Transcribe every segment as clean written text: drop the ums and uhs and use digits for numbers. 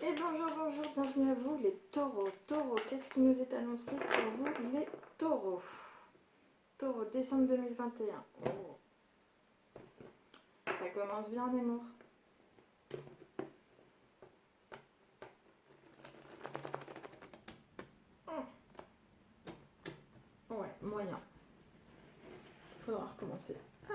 Et bonjour, bonjour, bienvenue à vous les taureaux. Taureaux, qu'est-ce qui nous est annoncé pour vous les taureaux? Taureau, décembre 2021. Oh. Ça commence bien en amour. Ouais, moyen. Faudra recommencer. Oh.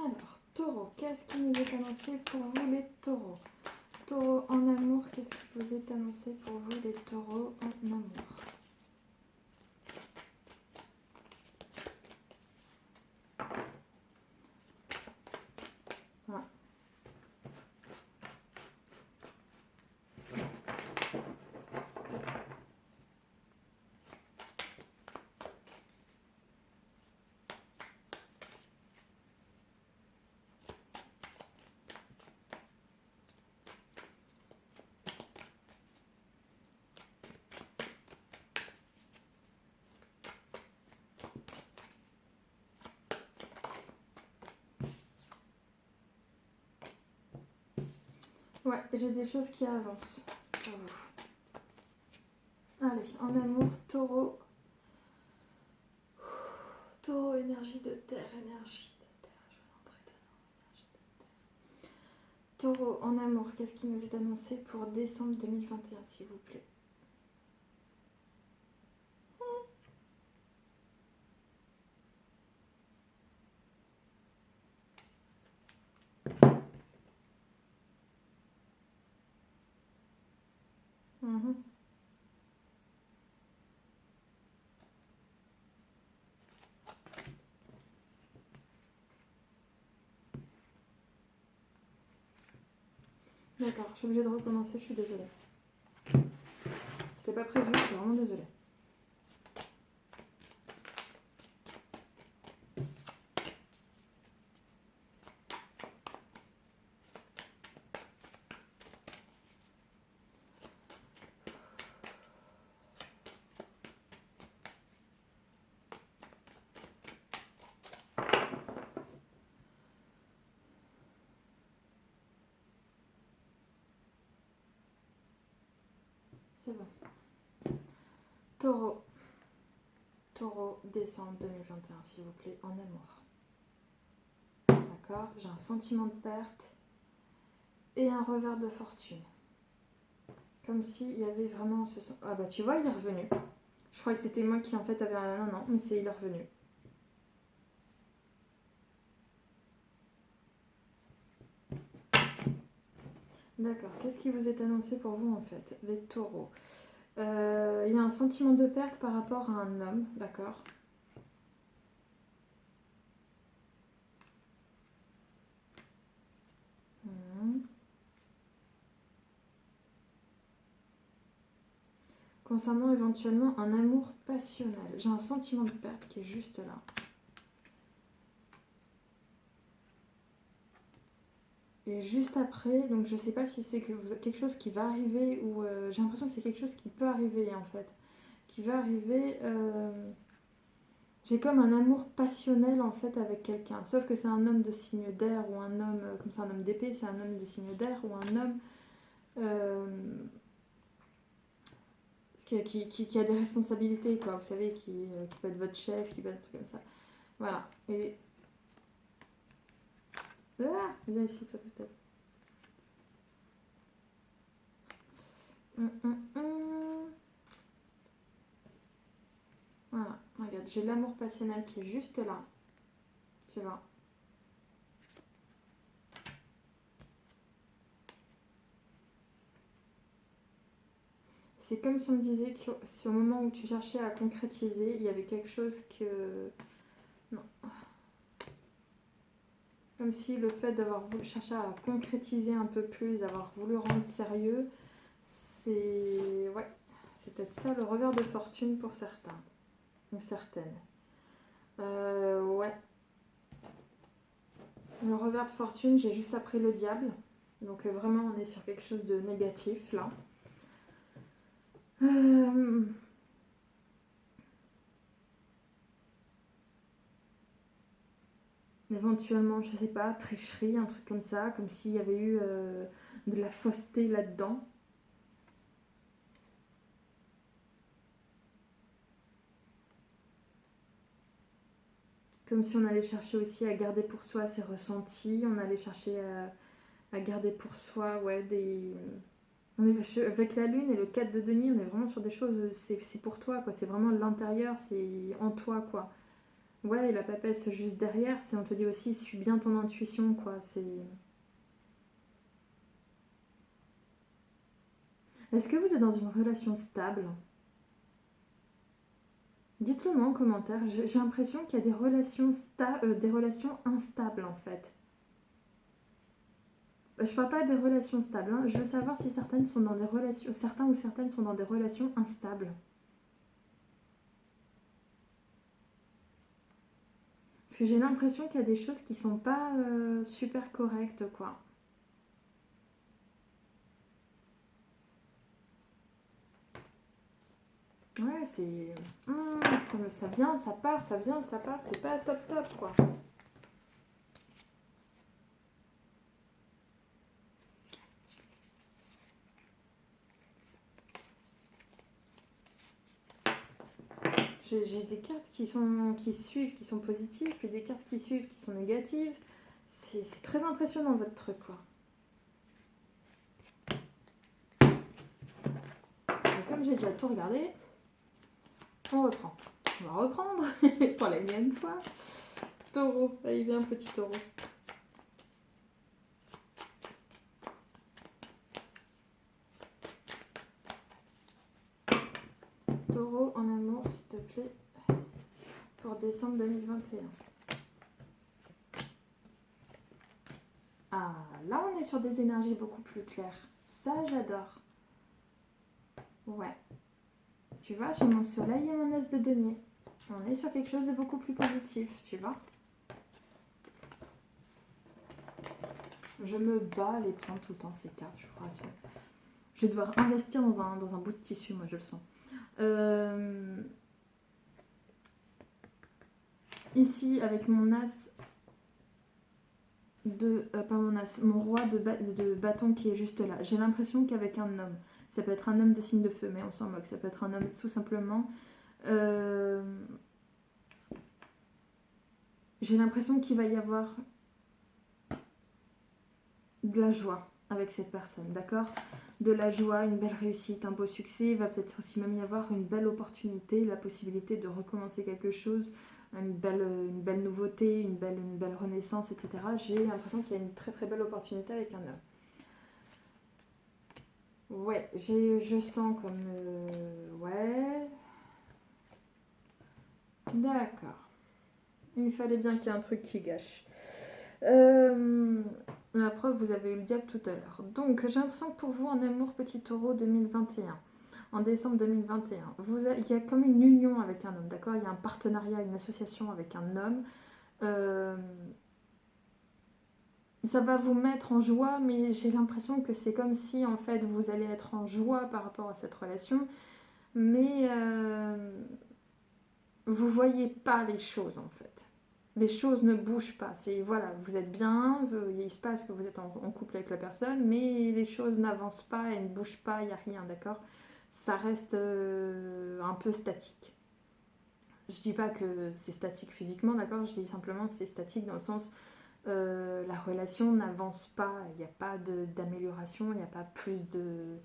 Alors, taureau, qu'est-ce qui nous est annoncé pour vous les taureaux? Taureau en amour, qu'est-ce qui vous est annoncé pour vous les taureaux en amour? Ouais. Ouais, j'ai des choses qui avancent pour vous. Allez, en amour, taureau. Taureau, énergie de terre, énergie de terre. Je vous en prie, énergie de terre. Taureau, en amour, qu'est-ce qui nous est annoncé pour décembre 2021, s'il vous plaît? Mhm. D'accord, je suis obligée de recommencer, je suis désolée. C'était pas prévu, je suis vraiment désolée. C'est bon. Taureau. Taureau, décembre 2021, s'il vous plaît, en amour. D'accord, j'ai un sentiment de perte et un revers de fortune. Comme s'il y avait vraiment ce... Ah bah tu vois, il est revenu. Je crois que c'était moi qui en fait avait un... Non, mais il est revenu. D'accord, qu'est-ce qui vous est annoncé pour vous en fait, les taureaux? Il y a un sentiment de perte par rapport à un homme, d'accord? Concernant éventuellement un amour passionnel, j'ai un sentiment de perte qui est juste là. Et juste après, donc je sais pas si c'est quelque chose qui va arriver ou j'ai l'impression que c'est quelque chose qui peut arriver en fait. Qui va arriver. J'ai comme un amour passionnel en fait avec quelqu'un. Sauf que c'est un homme de signe d'air ou un homme, comme c'est un homme d'épée, c'est un homme de signe d'air ou un homme euh, qui a des responsabilités, quoi. Vous savez, qui peut être votre chef, qui peut être un truc comme ça. Voilà. Et. Ah, viens ici, toi peut-être. Voilà, regarde, j'ai l'amour passionnel qui est juste là. Tu vois. C'est comme si on me disait que si au moment où tu cherchais à concrétiser, il y avait quelque chose que... Non. Comme si le fait d'avoir voulu chercher à concrétiser un peu plus, d'avoir voulu rendre sérieux, c'est... Ouais, c'est peut-être ça le revers de fortune pour certains. Ou certaines. Ouais. Le revers de fortune, j'ai juste après le diable. Donc vraiment, on est sur quelque chose de négatif là. Éventuellement, je sais pas, tricherie, un truc comme ça, comme s'il y avait eu de la fausseté là-dedans. Comme si on allait chercher aussi à garder pour soi ses ressentis, on allait chercher à garder pour soi, ouais, des... avec la lune et le 4 de denier, on est vraiment sur des choses, c'est pour toi, quoi. C'est vraiment l'intérieur, c'est en toi, quoi. Ouais, et la papesse juste derrière, c'est on te dit aussi, suis bien ton intuition, quoi. C'est... Est-ce que vous êtes dans une relation stable? Dites-le moi en commentaire. J'ai l'impression qu'il y a des relations instables, en fait. Je parle pas des relations stables, hein. Je veux savoir si certaines sont dans des relations, certains ou certaines sont dans des relations instables. Parce que j'ai l'impression qu'il y a des choses qui sont pas super correctes, quoi. Ouais, c'est... ça vient, ça part, ça vient, ça part. C'est pas top top, quoi. J'ai des cartes qui suivent, qui sont positives, puis des cartes qui suivent, qui sont négatives. C'est très impressionnant, votre truc, quoi. Et comme j'ai déjà tout regardé, on reprend. On va reprendre pour la millième fois. Taureau, allez bien, petit taureau. Taureau en amour, s'il te plaît, pour décembre 2021. Ah, là on est sur des énergies beaucoup plus claires. Ça, j'adore. Ouais. Tu vois, j'ai mon soleil et mon as de denier. On est sur quelque chose de beaucoup plus positif, tu vois. Je me bats à les prendre tout le temps, ces cartes, je crois. Je vais devoir investir dans un bout de tissu, moi, je le sens. Ici, avec mon as pas mon as, mon roi de bâton qui est juste là. J'ai l'impression qu'avec un homme, ça peut être un homme de signe de feu, mais on s'en moque, ça peut être un homme tout simplement. J'ai l'impression qu'il va y avoir de la joie avec cette personne, d'accord? De la joie, une belle réussite, un beau succès. Il va peut-être aussi même y avoir une belle opportunité, la possibilité de recommencer quelque chose, une belle nouveauté, une belle renaissance, etc. J'ai l'impression qu'il y a une très très belle opportunité avec un homme. Ouais, je sens comme... ouais. D'accord. Il fallait bien qu'il y ait un truc qui gâche. La preuve, vous avez eu le diable tout à l'heure. Donc, j'ai l'impression que pour vous, en amour, petit taureau 2021, en décembre 2021, il y a comme une union avec un homme, d'accord? Il y a un partenariat, une association avec un homme. Euh, Ça va vous mettre en joie, mais j'ai l'impression que c'est comme si, en fait, vous allez être en joie par rapport à cette relation, mais vous voyez pas les choses, en fait. Les choses ne bougent pas. C'est voilà, vous êtes bien, il se passe que vous êtes en couple avec la personne, mais les choses n'avancent pas, elles ne bougent pas, il n'y a rien, d'accord? Ça reste un peu statique. Je dis pas que c'est statique physiquement, d'accord? Je dis simplement que c'est statique dans le sens la relation n'avance pas, il n'y a pas d'amélioration, il n'y a pas plus de,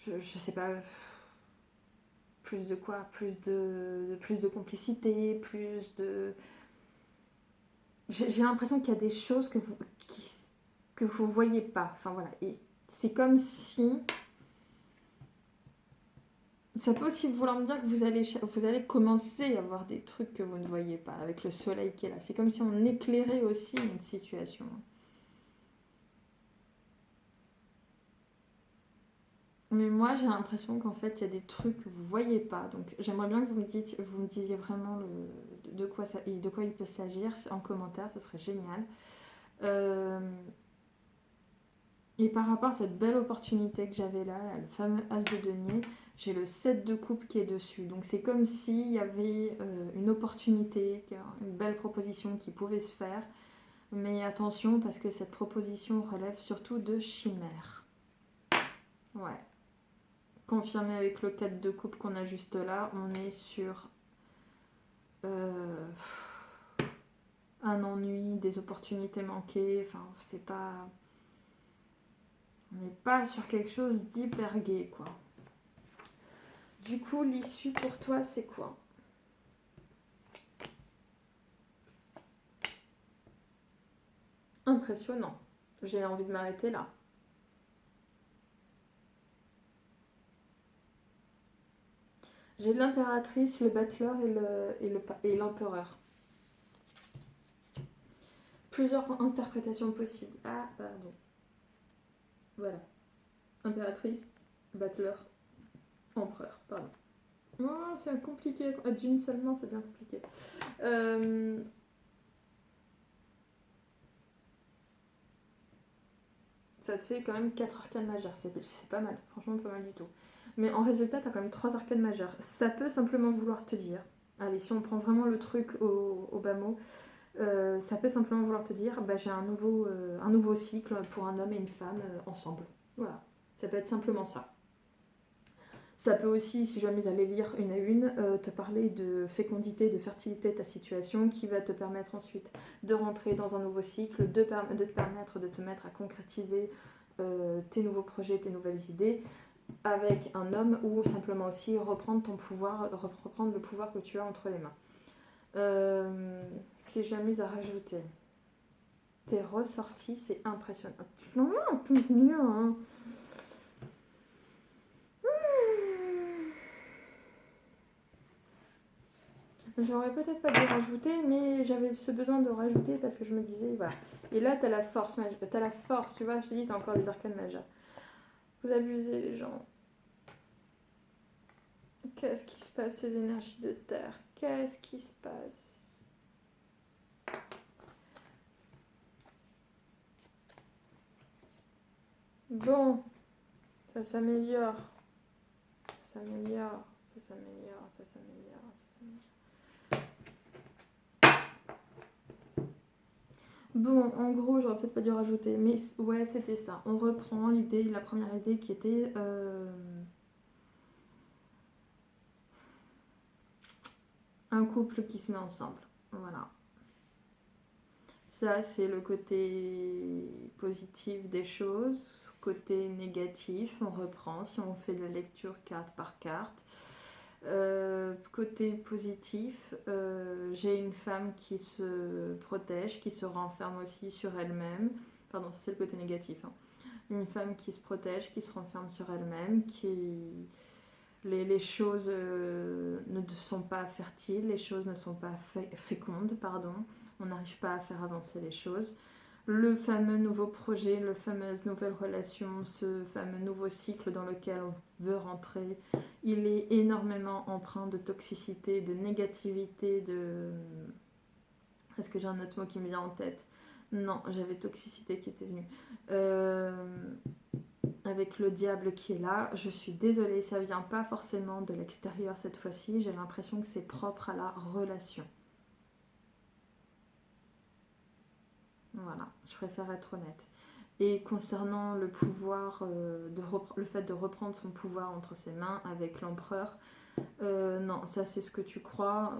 je sais pas, plus de quoi, plus de complicité, plus de j'ai l'impression qu'il y a des choses que vous voyez pas. Enfin voilà. Et c'est comme si. Ça peut aussi vouloir me dire que vous allez commencer à voir des trucs que vous ne voyez pas avec le soleil qui est là. C'est comme si on éclairait aussi une situation. Mais moi, j'ai l'impression qu'en fait, il y a des trucs que vous voyez pas. Donc, j'aimerais bien que vous me disiez vraiment de quoi il peut s'agir en commentaire. Ce serait génial. Euh, Et par rapport à cette belle opportunité que j'avais là, le fameux As de denier, j'ai le 7 de coupe qui est dessus. Donc c'est comme s'il y avait une opportunité, une belle proposition qui pouvait se faire. Mais attention parce que cette proposition relève surtout de chimère. Ouais. Confirmé avec le 4 de coupe qu'on a juste là, on est sur euh, un ennui, des opportunités manquées. Enfin, c'est pas... On n'est pas sur quelque chose d'hyper gai, quoi. Du coup, l'issue pour toi, c'est quoi? Impressionnant. J'ai envie de m'arrêter là. J'ai l'impératrice, le battleur et l'empereur. Plusieurs interprétations possibles. Ah, pardon. Voilà. Impératrice, battleur, empereur. Pardon. Oh, c'est compliqué. D'une seulement, c'est bien compliqué. Ça te fait quand même 4 arcanes majeures. C'est pas mal. Franchement, pas mal du tout. Mais en résultat, t'as quand même 3 arcanes majeures. Ça peut simplement vouloir te dire. Allez, si on prend vraiment le truc au bas mot, ça peut simplement vouloir te dire j'ai un nouveau cycle pour un homme et une femme ensemble. Voilà. Ça peut être simplement ça. Ça peut aussi, si je m'amuse à les lire une à une, te parler de fécondité, de fertilité de ta situation qui va te permettre ensuite de rentrer dans un nouveau cycle, de te permettre de te mettre à concrétiser tes nouveaux projets, tes nouvelles idées avec un homme ou simplement aussi reprendre ton pouvoir, reprendre le pouvoir que tu as entre les mains. Si je m'amuse à rajouter, tes ressorties, c'est impressionnant. Non, tout mieux, hein. J'aurais peut-être pas dû rajouter, mais j'avais ce besoin de rajouter parce que je me disais, voilà. Et là, t'as la force, t'as la force, tu vois, je te dis, t'as encore des arcanes majeures. Vous abusez, les gens. Qu'est-ce qui se passe, ces énergies de terre? Qu'est-ce qui se passe? Bon, ça s'améliore. Ça s'améliore, ça s'améliore, ça s'améliore, ça s'améliore. Bon, en gros, j'aurais peut-être pas dû rajouter, mais ouais, c'était ça. On reprend l'idée, la première idée qui était un couple qui se met ensemble. Voilà. Ça, c'est le côté positif des choses. Côté négatif, on reprend si on fait la lecture carte par carte. Côté positif, j'ai une femme qui se protège, qui se renferme aussi sur elle-même. Pardon, ça c'est le côté négatif, hein. Une femme qui se protège, qui se renferme sur elle-même, qui... Les choses ne sont pas fertiles, les choses ne sont pas fécondes, pardon. On n'arrive pas à faire avancer les choses. Le fameux nouveau projet, la fameuse nouvelle relation, ce fameux nouveau cycle dans lequel on veut rentrer, il est énormément empreint de toxicité, de négativité, de... Est-ce que j'ai un autre mot qui me vient en tête? Non, j'avais toxicité qui était venue. Avec le diable qui est là, je suis désolée, ça vient pas forcément de l'extérieur cette fois-ci, j'ai l'impression que c'est propre à la relation. Voilà, je préfère être honnête. Et concernant le pouvoir, le fait de reprendre son pouvoir entre ses mains avec l'empereur, non, ça c'est ce que tu crois,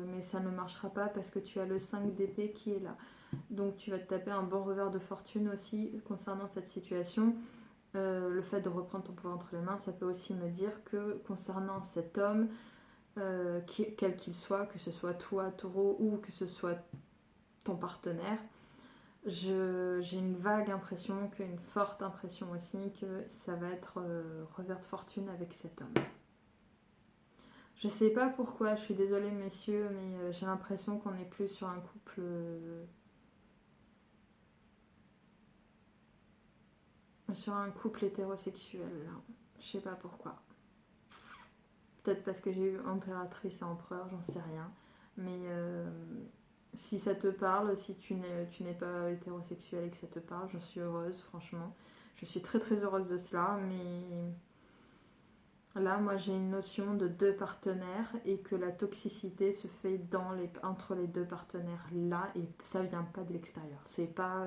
mais ça ne marchera pas parce que tu as le 5 d'épée qui est là. Donc tu vas te taper un bon revers de fortune aussi concernant cette situation. Le fait de reprendre ton pouvoir entre les mains, ça peut aussi me dire que concernant cet homme, quel qu'il soit, que ce soit toi, taureau, ou que ce soit ton partenaire, j'ai une vague impression, une forte impression aussi, que ça va être revers de fortune avec cet homme. Je sais pas pourquoi, je suis désolée messieurs, mais j'ai l'impression qu'on est plus sur un couple... sur un couple hétérosexuel, là. Je sais pas pourquoi. Peut-être parce que j'ai eu impératrice et empereur, j'en sais rien. Mais si ça te parle, si tu n'es pas hétérosexuel et que ça te parle, j'en suis heureuse, franchement. Je suis très très heureuse de cela, mais là, moi j'ai une notion de deux partenaires et que la toxicité se fait entre les deux partenaires là et ça vient pas de l'extérieur. C'est pas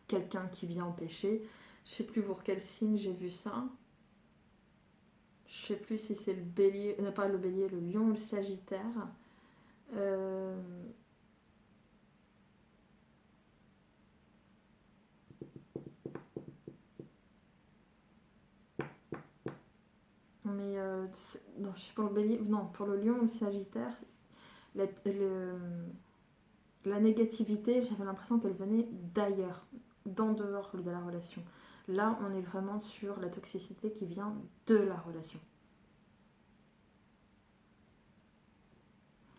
quelqu'un qui vient empêcher. Je sais plus pour quel signe j'ai vu ça. Je sais plus si c'est le bélier, non pas le bélier, le lion ou le sagittaire. Euh, mais non, je sais pour le bélier, non, pour le lion ou le sagittaire, la, la négativité, j'avais l'impression qu'elle venait d'ailleurs, d'en dehors de la relation. Là, on est vraiment sur la toxicité qui vient de la relation.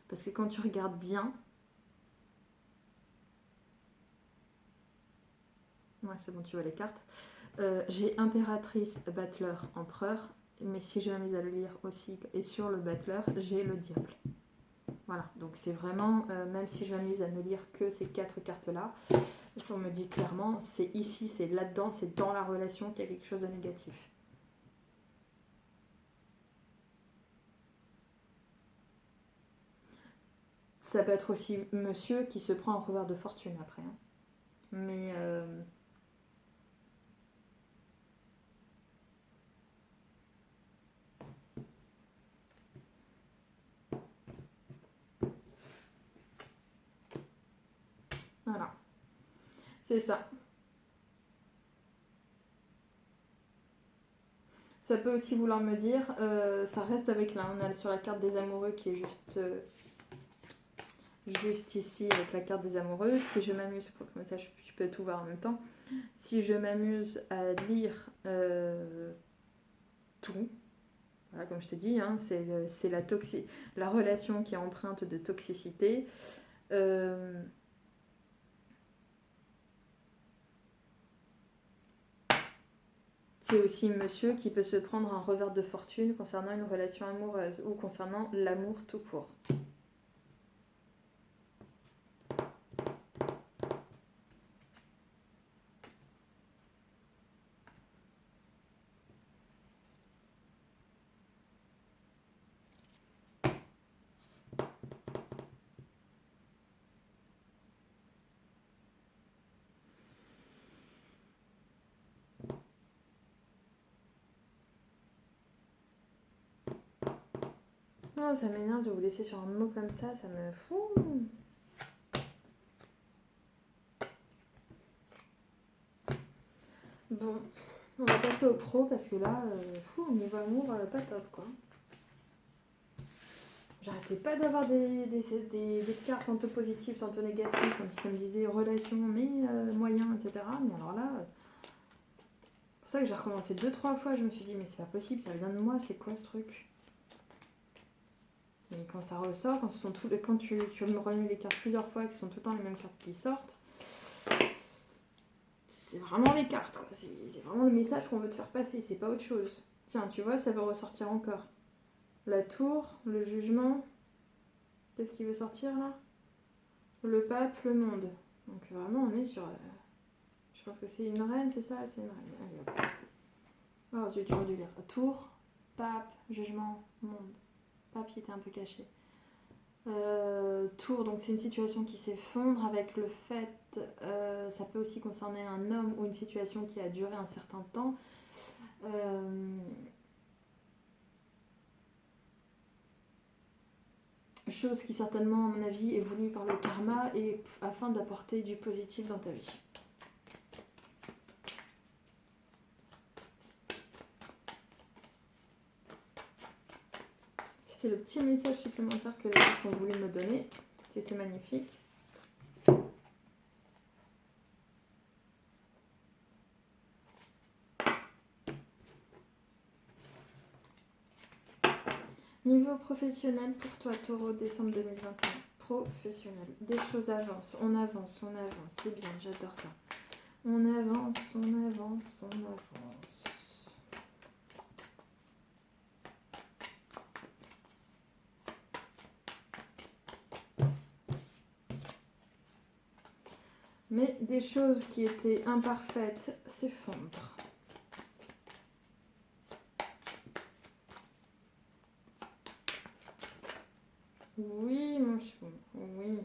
Parce que quand tu regardes bien, ouais, c'est bon, tu vois les cartes. J'ai impératrice, battleur, empereur, mais si je m'amuse à le lire aussi, et sur le battleur, j'ai le diable. Voilà, donc c'est vraiment, même si je m'amuse à ne lire que ces 4 cartes-là, on me dit clairement, c'est ici, c'est là-dedans, c'est dans la relation qu'il y a quelque chose de négatif. Ça peut être aussi monsieur qui se prend un revers de fortune après. Hein. Mais voilà, c'est ça. Ça peut aussi vouloir me dire, ça reste avec là, on est sur la carte des amoureux qui est juste ici avec la carte des amoureux. Si je m'amuse, comme ça je peux tout voir en même temps. Si je m'amuse à lire tout, voilà, comme je t'ai dit, hein, c'est la relation qui est empreinte de toxicité. C'est aussi monsieur qui peut se prendre un revers de fortune concernant une relation amoureuse ou concernant l'amour tout court. Non, ça m'énerve de vous laisser sur un mot comme ça me fout. Bon, on va passer au pro parce que là, niveau amour, pas top quoi. J'arrêtais pas d'avoir des cartes tantôt positives, tantôt négatives, comme si ça me disait relation, mais moyen, etc. Mais alors là, c'est pour ça que j'ai recommencé 2-3 fois, je me suis dit, mais c'est pas possible, ça vient de moi, c'est quoi ce truc? Mais quand ça ressort, quand tu me remets les cartes plusieurs fois, que ce sont tout le temps les mêmes cartes qui sortent, c'est vraiment les cartes, quoi. C'est vraiment le message qu'on veut te faire passer, c'est pas autre chose. Tiens, tu vois, ça veut ressortir encore. La tour, le jugement. Qu'est-ce qui veut sortir là? Le pape, le monde. Donc vraiment, on est sur. Je pense que c'est une reine, c'est ça? C'est une reine. Allez, hop. Oh, j'ai toujours dû lire. Tour, pape, jugement, monde. Pape qui était un peu caché. Tour, donc c'est une situation qui s'effondre avec le fait, ça peut aussi concerner un homme ou une situation qui a duré un certain temps. Chose qui certainement, à mon avis, est voulue par le karma et afin d'apporter du positif dans ta vie. C'était le petit message supplémentaire que les cartes ont voulu me donner. C'était magnifique. Niveau professionnel pour toi, Taureau, décembre 2021. Professionnel. Des choses avancent. On avance, on avance. C'est bien, j'adore ça. On avance, on avance, on avance. Mais des choses qui étaient imparfaites s'effondrent. Oui, mon chou, oui.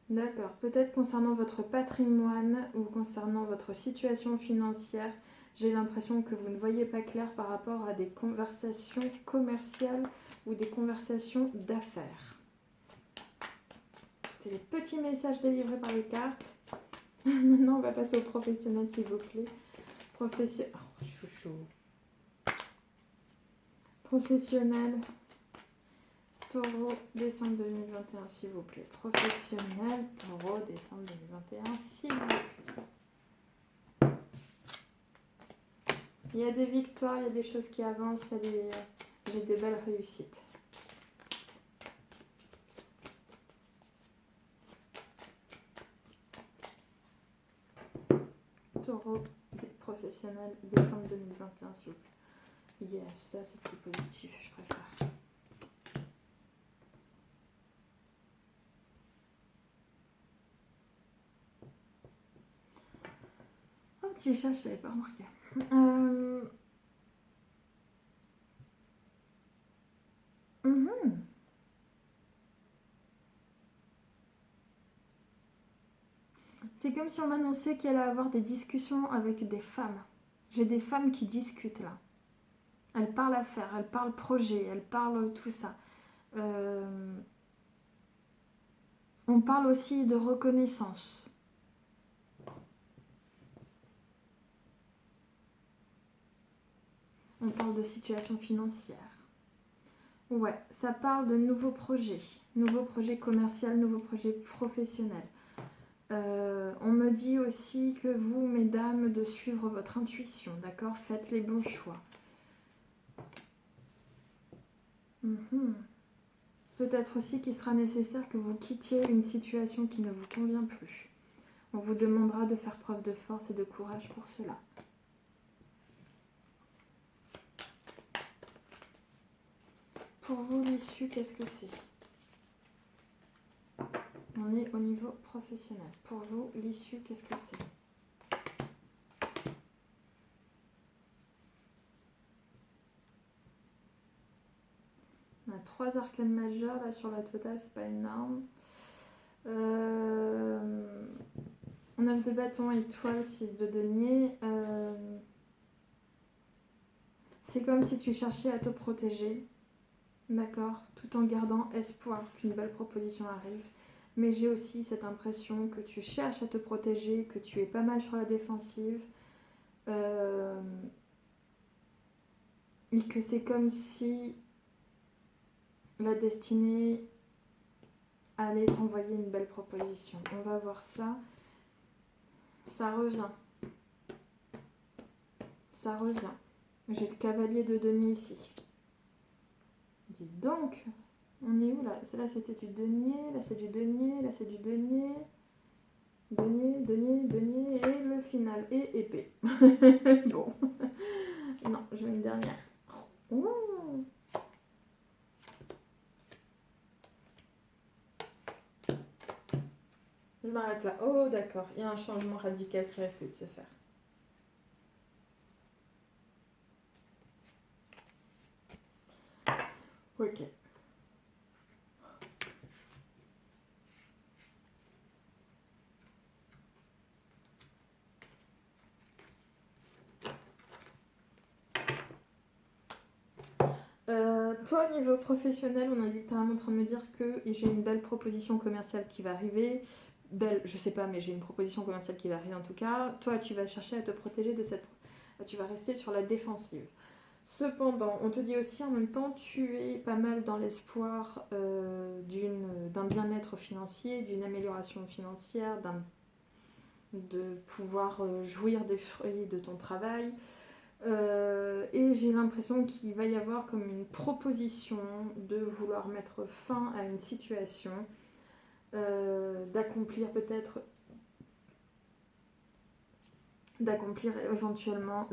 D'accord. Peut-être concernant votre patrimoine ou concernant votre situation financière, j'ai l'impression que vous ne voyez pas clair par rapport à des conversations commerciales ou des conversations d'affaires. C'était les petits messages délivrés par les cartes. Maintenant, on va passer au professionnel, s'il vous plaît. Professionnel. Oh, chouchou. Professionnel. Taureau, décembre 2021, s'il vous plaît. Professionnel, taureau, décembre 2021, s'il vous plaît. Il y a des victoires, il y a des choses qui avancent, j'ai des belles réussites. Taureau, professionnel, décembre 2021, s'il vous plaît. Yes, ça c'est plus positif, je préfère. Oh, petit chat, je t'avais pas remarqué. C'est comme si on m'annonçait qu'il allait avoir des discussions avec des femmes. J'ai des femmes qui discutent là. Elles parlent affaires, elles parlent projet, elles parlent tout ça. On parle aussi de reconnaissance. On parle de situation financière. Ouais, ça parle de nouveaux projets commerciaux, nouveaux projets professionnels. On me dit aussi que vous, mesdames, de suivre votre intuition, d'accord? Faites les bons choix. Peut-être aussi qu'il sera nécessaire que vous quittiez une situation qui ne vous convient plus. On vous demandera de faire preuve de force et de courage pour cela. Pour vous, l'issue, qu'est-ce que c'est? On est au niveau professionnel. Pour vous, l'issue, qu'est-ce que c'est? On a 3 arcanes majeures là sur la totale, c'est pas énorme. 9 de bâton, étoile, 6 de denier. C'est comme si tu cherchais à te protéger, d'accord, tout en gardant espoir qu'une belle proposition arrive. Mais j'ai aussi cette impression que tu cherches à te protéger, que tu es pas mal sur la défensive. Et que c'est comme si la destinée allait t'envoyer une belle proposition. On va voir ça. Ça revient. Ça revient. J'ai le cavalier de denier ici. Dis donc, on est où là? Là c'était du denier, là c'est du denier, là c'est du denier. Denier, denier, denier, et le final, et épée. Bon. Non, je veux une dernière. Oh. Je m'arrête là. Oh d'accord, il y a un changement radical qui risque de se faire. Ok. Toi, au niveau professionnel, on est littéralement en train de me dire que j'ai une belle proposition commerciale qui va arriver. Belle, je sais pas, mais j'ai une proposition commerciale qui va arriver en tout cas. Toi, tu vas chercher à te protéger de cette... Tu vas rester sur la défensive. Cependant, on te dit aussi en même temps, tu es pas mal dans l'espoir d'un bien-être financier, d'une amélioration financière, de pouvoir jouir des fruits de ton travail. Et j'ai l'impression qu'il va y avoir comme une proposition de vouloir mettre fin à une situation, d'accomplir éventuellement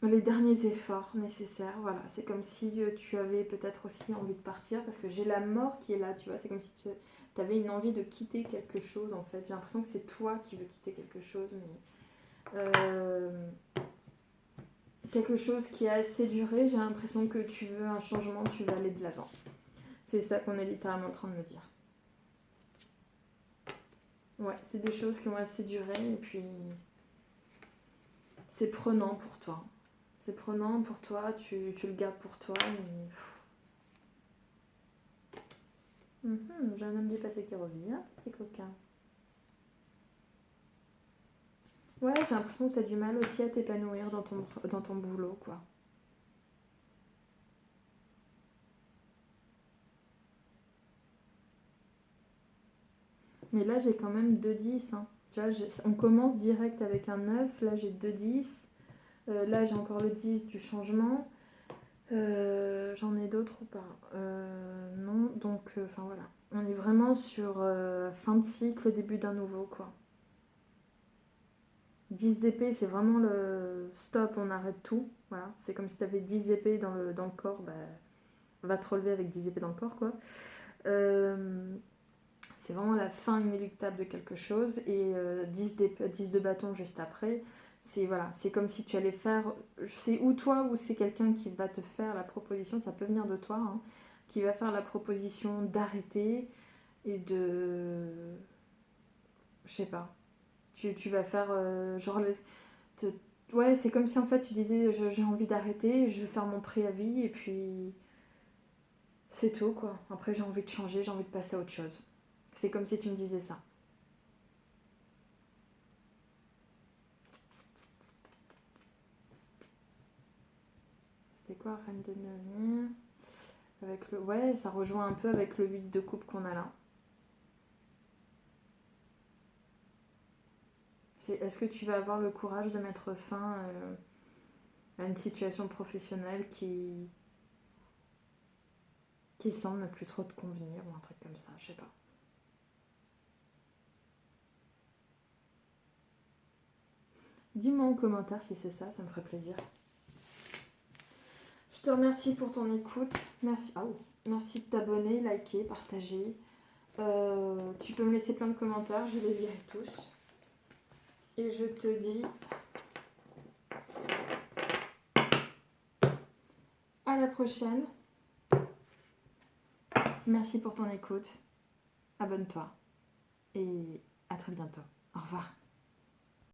les derniers efforts nécessaires, voilà. C'est comme si tu avais peut-être aussi envie de partir, parce que j'ai la mort qui est là, tu vois. C'est comme si tu avais une envie de quitter quelque chose, en fait. J'ai l'impression que c'est toi qui veux quitter quelque chose, mais... quelque chose qui a assez duré, j'ai l'impression que tu veux un changement, tu veux aller de l'avant. C'est ça qu'on est littéralement en train de me dire. Ouais, c'est des choses qui ont assez duré, et puis... c'est prenant pour toi. C'est prenant pour toi, tu le gardes pour toi, mais... j'ai un homme du passé qui revient, petit coquin. Ouais, j'ai l'impression que tu as du mal aussi à t'épanouir dans ton boulot, quoi. Mais là, j'ai quand même 2-10. Hein. Tu vois, on commence direct avec un 9. Là, j'ai 2-10. Là, j'ai encore le 10 du changement. J'en ai d'autres ou pas non, donc, enfin voilà. On est vraiment sur fin de cycle, début d'un nouveau, quoi. 10 d'épée, c'est vraiment le stop, on arrête tout. Voilà. C'est comme si tu avais 10 épées dans le corps, bah, va te relever avec 10 épées dans le corps, quoi. C'est vraiment la fin inéluctable de quelque chose. Et 10 de bâton juste après, c'est voilà, c'est comme si tu allais faire... C'est ou toi ou c'est quelqu'un qui va te faire la proposition, ça peut venir de toi, hein, qui va faire la proposition d'arrêter et de... Je sais pas. Tu vas faire genre... te- Ouais, c'est comme si en fait tu disais j'ai envie d'arrêter, je vais faire mon préavis et puis c'est tout quoi. Après j'ai envie de changer, j'ai envie de passer à autre chose. C'est comme si tu me disais ça. C'était quoi, Reine de Denier avec le... Ouais, ça rejoint un peu avec le 8 de coupe qu'on a là. Est-ce que tu vas avoir le courage de mettre fin à une situation professionnelle qui semble ne plus trop te convenir ou un truc comme ça, je sais pas. Dis-moi en commentaire si c'est ça, ça me ferait plaisir. Je te remercie pour ton écoute. Merci, merci de t'abonner, liker, partager. Tu peux me laisser plein de commentaires, je les lirai tous. Et je te dis à la prochaine. Merci pour ton écoute. Abonne-toi. Et à très bientôt. Au revoir.